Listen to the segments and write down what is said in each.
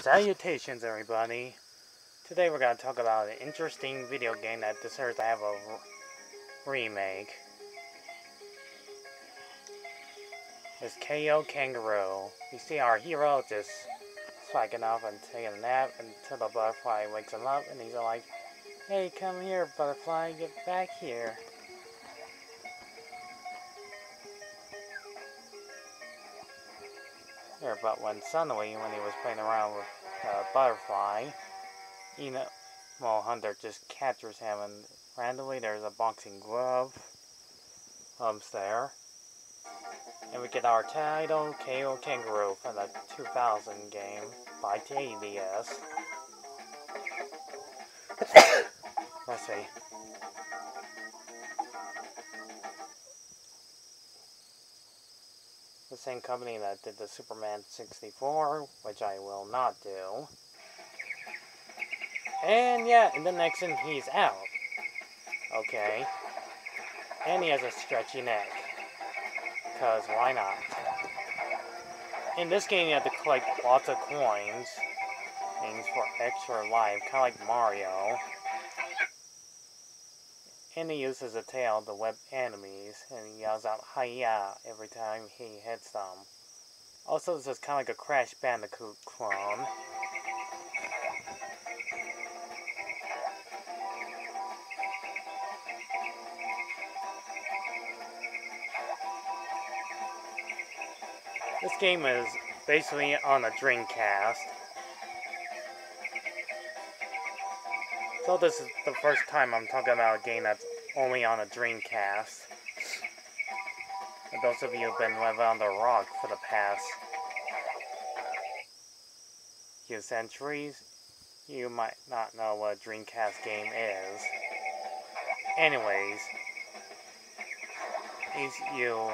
Salutations, everybody. Today we're going to talk about an interesting video game that deserves to have a remake. It's KO Kangaroo. You see our hero just slacking off and taking a nap until the butterfly wakes him up and he's like, "Hey, come here, butterfly, get back here." There, but suddenly, when he was playing around with butterfly, Hunter just captures him, and randomly there's a boxing glove there. And we get our title, KO Kangaroo, from the 2000 game by TDS. Let's see. The same company that did the Superman 64, which I will not do. And yeah, in the next one, he's out. Okay. And he has a stretchy neck. Because why not? In this game, you have to collect lots of coins. Things for extra life, kind of like Mario. And he uses a tail to whip enemies, and he yells out "Hi-ya" every time he hits them. Also, this is kind of like a Crash Bandicoot clone. This game is basically on a Dreamcast. So this is the first time I'm talking about a game that's only on a Dreamcast. For those of you who've been living on the rock for the past few centuries, you might not know what a Dreamcast game is. Anyways, you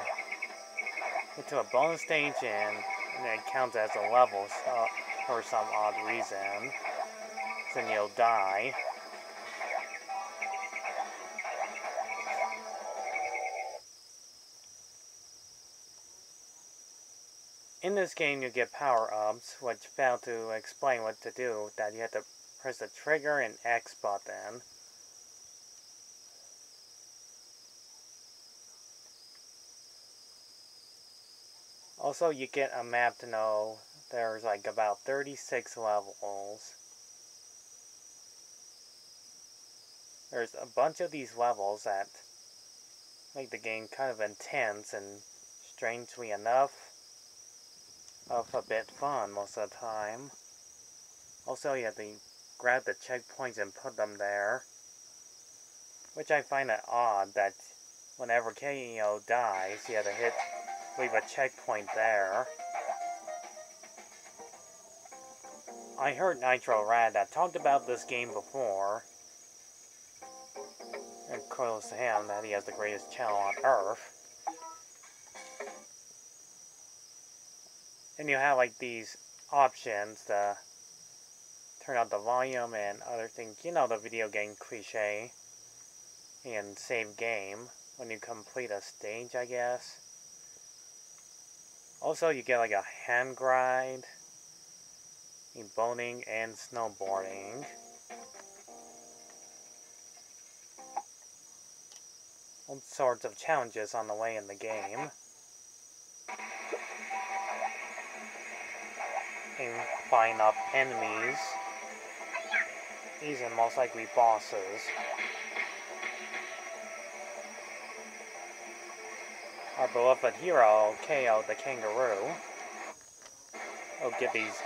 get to a bonus stage and it counts as a level for some odd reason. Then you'll die. In this game, you get power-ups, which fail to explain what to do, that you have to press the trigger and X button. Also, you get a map to know there's like about 36 levels. There's a bunch of these levels that make the game kind of intense and, strangely enough, a bit fun most of the time. Also, you have to grab the checkpoints and put them there, which I find it odd that whenever KO dies, you have to leave a checkpoint there. I heard Nitro Rad that talked about this game before, and kudos to him that he has the greatest channel on Earth. And you have like these options to turn out the volume and other things. You know, the video game cliche. And save game when you complete a stage, I guess. Also, you get like a hand glide, boating, and snowboarding. All sorts of challenges on the way in the game. And find up enemies. These are most likely bosses. Our beloved hero, KO the kangaroo, will get these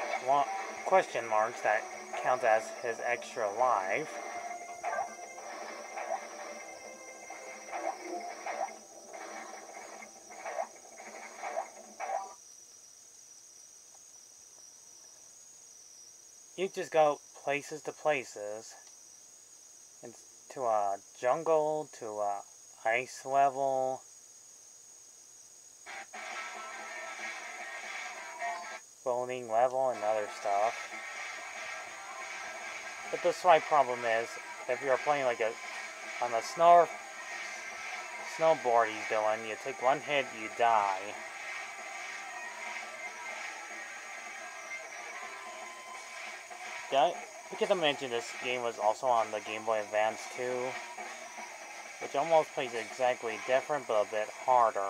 question marks that count as his extra life. You just go places to places, and to a jungle, to a ice level, boating level, and other stuff. But the slight problem is, if you're playing like on a snowboard he's doing, you take one hit, you die. forget to mention this game was also on the Game Boy Advance too, which almost plays exactly different but a bit harder.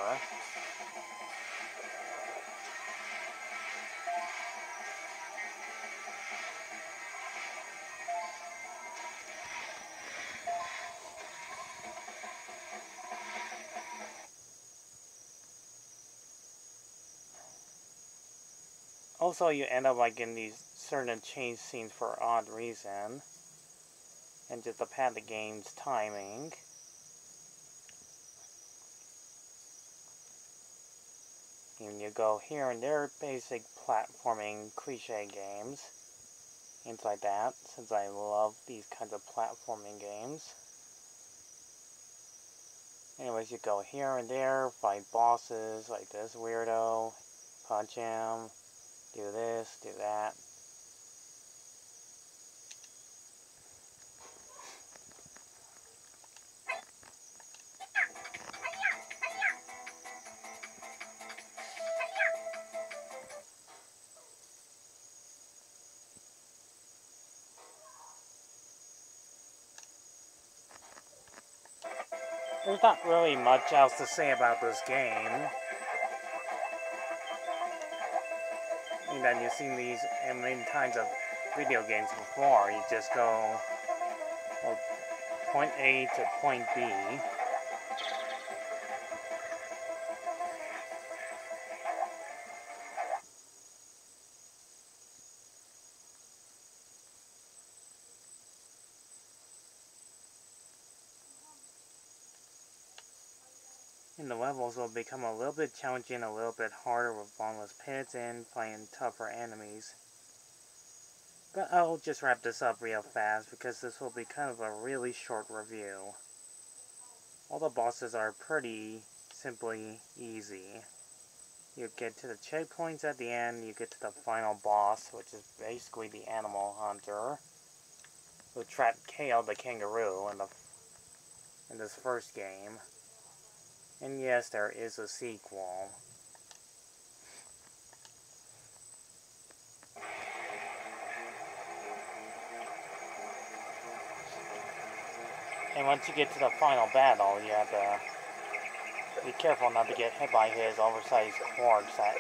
Also, you end up like in these certain chase scenes for odd reason, and just to pad the game's timing. And you go here and there, basic platforming cliche games, things like that, since I love these kinds of platforming games. Anyways, you go here and there, fight bosses like this weirdo, punch him, do this, do that. There's not really much else to say about this game. I mean, you've seen these many times of video games before. You just go from point A to point B. And the levels will become a little bit challenging, a little bit harder with bottomless pits and fighting tougher enemies. But I'll just wrap this up real fast because this will be kind of a really short review. All the bosses are pretty simply easy. You get to the checkpoints at the end, you get to the final boss, which is basically the animal hunter, who trapped Kale the kangaroo in this first game. And yes, there is a sequel. And once you get to the final battle, you have to be careful not to get hit by his oversized quarks that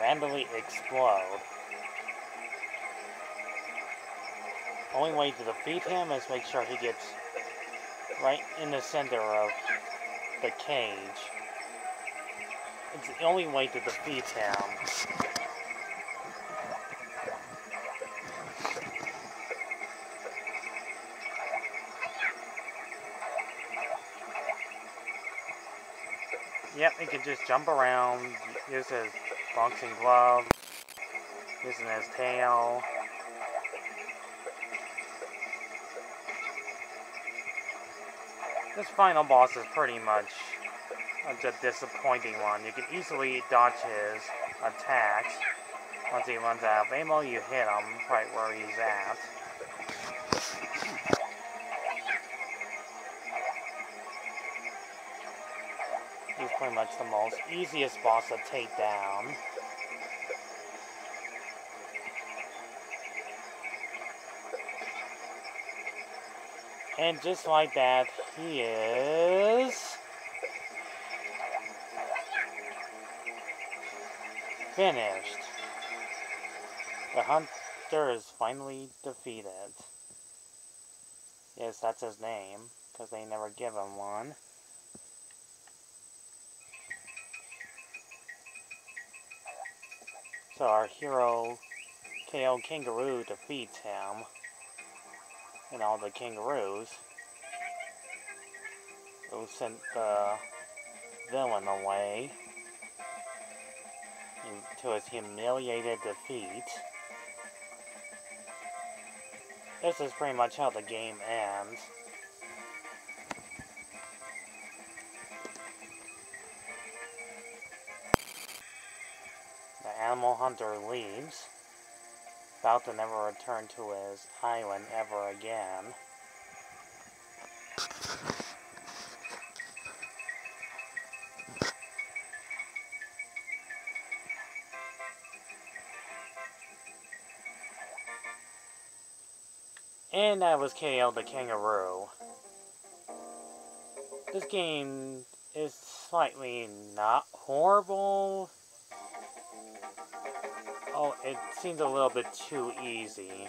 randomly explode. Only way to defeat him is make sure he gets right in the center of the cage. It's the only way to defeat him. Yep, he can just jump around, use his boxing glove, using his tail. This final boss is pretty much a disappointing one. You can easily dodge his attacks. Once he runs out of ammo, you hit him right where he's at. He's pretty much the most easiest boss to take down. And just like that, he is finished. The hunter is finally defeated. Yes, that's his name, because they never give him one. So our hero, KO Kangaroo, defeats him. And all the kangaroos who sent the villain away to his humiliated defeat. This is pretty much how the game ends. The animal hunter leaves, about to never return to his island ever again. And that was KO the Kangaroo. This game is slightly not horrible. Oh, it seems a little bit too easy.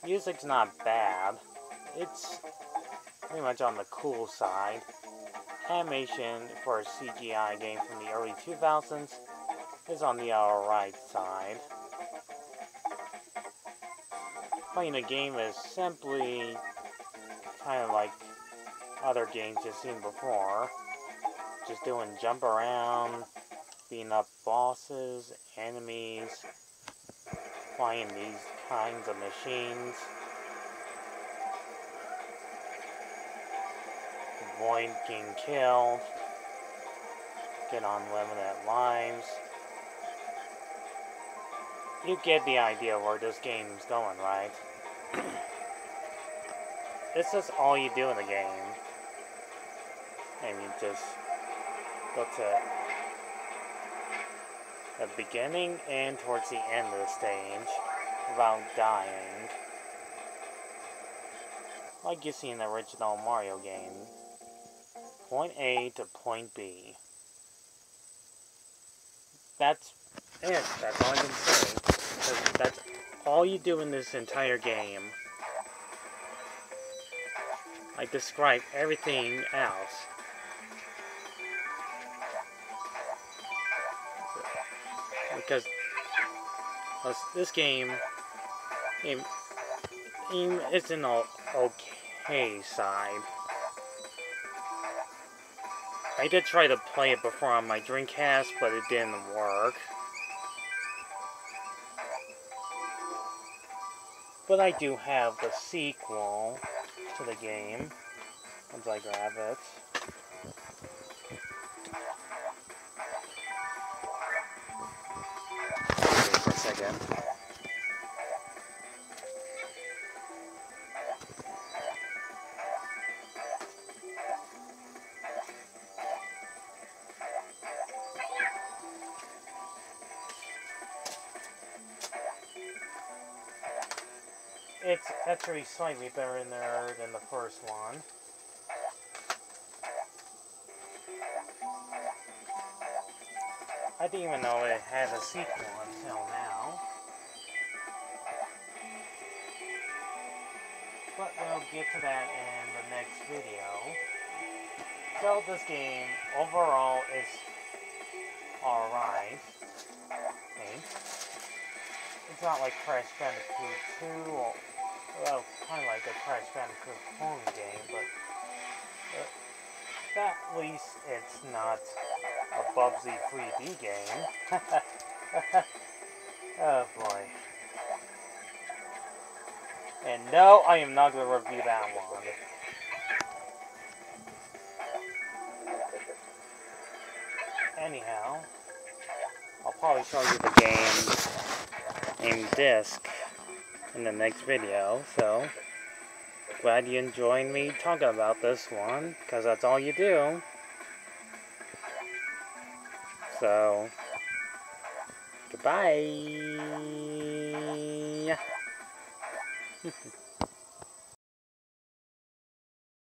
Music's not bad. It's pretty much on the cool side. Animation for a CGI game from the early 2000s is on the alright side. Playing the game is simply kind of like other games you've seen before. Just doing jump around, beating up bosses, enemies, flying these kinds of machines, avoid getting killed, get unlimited lives. You get the idea where this game's going, right? This is all you do in the game. And you just go to the beginning and towards the end of the stage without dying. Like you see in the original Mario game. Point A to point B. That's it. That's all I can say. That's all you do in this entire game. I describe everything else. Because this game is an okay side. I did try to play it before on my Dreamcast, but it didn't work. But I do have the sequel to the game, once I grab it. Wait for a second. It's actually slightly better in there than the first one. I didn't even know it had a sequel until now. But we'll get to that in the next video. So this game overall is alright. Okay. It's not like Crash Bandicoot 2 or, well, kind of like a Crash Bandicoot clone game, but at least it's not a Bubsy 3D game. Oh boy. And no, I am not going to review that one. Anyhow, I'll probably show you the game in disc in the next video, so glad you enjoyed me talking about this one, because that's all you do. So, goodbye.